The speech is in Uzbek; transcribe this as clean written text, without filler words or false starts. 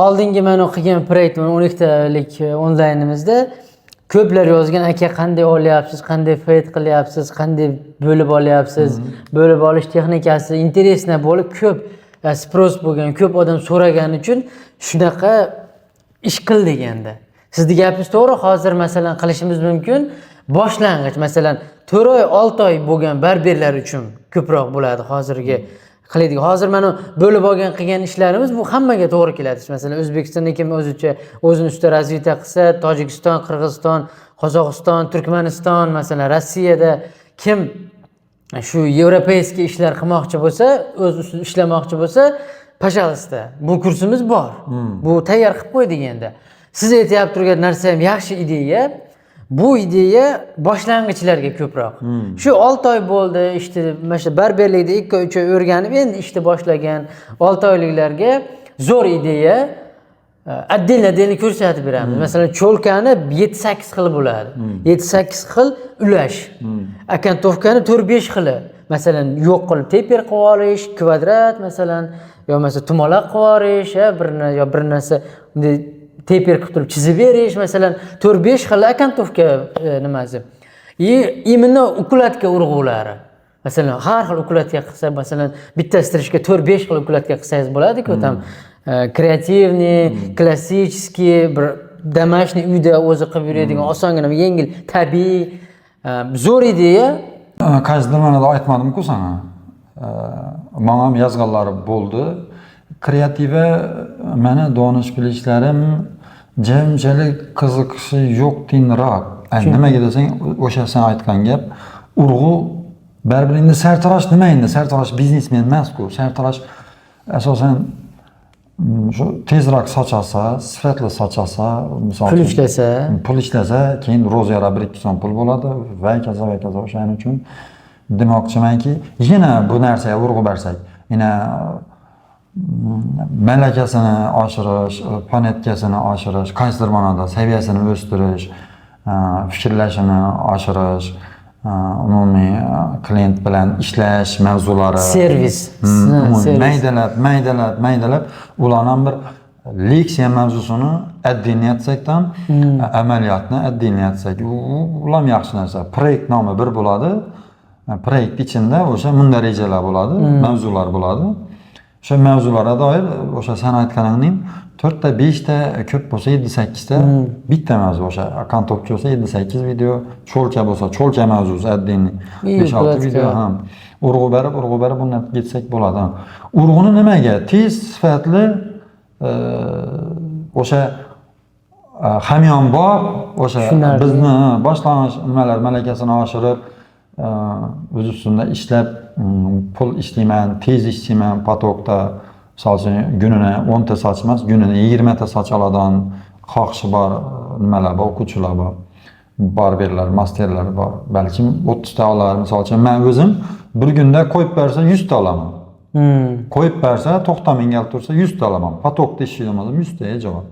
oldingi men o'qigan proyekt 12 talik onlaynimizda ko'plar yozgan aka qanday olyapsiz, qanday fayd qilyapsiz, qanday bo'lib olyapsiz, bo'lib olish texnikasi interesna bo'lib ko'p spros bo'lgan, ko'p odam so'ragani uchun shunaqa ish qil deganda. Sizning gapingiz to'g'ri, hozir masalan qilishimiz mumkin. Boshlang'ich masalan 4 oy, 6 oy bo'lgan barberlar uchun ko'proq bo'ladi hozirgi qilaydigan. Hozir mana bo'lib olgan qilgan ishlarimiz bu hammaga to'g'ri keladi. Masalan O'zbekistonda kim o'zicha o'zini ustida razvita qilsa, Tojikiston, Qirg'iziston, Qozog'iston, Turkmaniston, masalan Rossiyada kim shu yevropeyskiy ishlar qilmoqchi bo'lsa, o'z ustida ishlamoqchi bo'lsa, pashalosta. Bu kursimiz bor. Bu tayyor qilib qo'ydik endi. Siz aytib turgan narsa ham yaxshi ideya. Bu ideya boshlang'ichlarga ko'proq. Shu 6 oy bo'ldi, işte mana barberlikda 2 oy 3 oy o'rganib, endi ishni boshlagan 6 oyliklarga zo'r ideya. Отдельно ko'rsatib beramiz. Masalan, cho'lkani 7-8 xil bo'ladi. 7-8 xil ulash. Akantovkani 4-5 xili. Masalan, yo'q qilib taper qilib olish, kvadrat masalan, yo masalan tumaloq qilib olish, bir narsa bunday taper qilib turib chizib berish, masalan 4-5 xil akantovka nimasi. Именно ukladka urg'ulari. Masalan, har xil ukladka qilsa, masalan, bitta strishga 4-5 xil ukladka qilsangiz bo'ladi-ku, tam kreativniy, klassический, bir домашний uyda o'zi qilib yuradigan osongina, yengil, tabiiy, zo'r ideya. Qaysidir ma'noda aytmadim-ku sana. Menga ham yozganlari bo'ldi. Kreativa meni donish bilishlarim jamchalik qiziqishi yo'q tiyinroq. Nimaga desang, o'sha sen aytgan gap, urg'u baribir endi sartarosh nima endi? Sartarosh biznesmen emas-ku. Sartarosh asosan shu tezroq sochasa, sifatli sochasa, misol pul ishlasa, keyin ro'zg'ora 1-2 so'm pul bo'ladi va kaza o'shaning uchun demoqchimanki, yana bu narsaga urg'u bersak, yana malakasini oshirish, fonetikasini oshirish, qaysidir ma'noda saviyasini o'stirish, fikrlashini oshirish, umumiy klient bilan ishlash mavzulari, servis, maydalab ularning bir leksiya mavzusini addiniyatsekdan amaliyotni addiniyatsak, ular yaxshi narsa. Proyekt nomi bir bo'ladi. Proyekt ichida o'sha munda rejalar bo'ladi, mavzular bo'ladi. O'sha mavzularga doir o'sha sen aytganingning 4 ta 5 ta ko'p bo'lsa 7-8 ta bitta mavzu, o'sha akantovka bo'lsa 7-8 video, cho'lka bo'lsa cho'lka mavzusi addiniy 5-6 video ham. Urg'u berib bundan ketsak bo'ladi. Urg'uni nimaga? Tez, sifatli o'sha hamyonbop, o'sha bizni boshlang'ich nimalar malakasini oshirib o'z ustida ishlab pul ishlayman, tez ishlayman, potokda misol günini 10 ta soch emas, günini 20 ta soch oladigan xohishi bor nimalar bor, o'quvchilar bor, barberlar, masterlar bor. Balkim 30 ta olar, misol uchun men o'zim bir kunda qo'yib bersa 100 ta olaman. Qo'yib bersa 90 ming tursa 100 ta olaman. Potokda ishlayman 100 ta javob.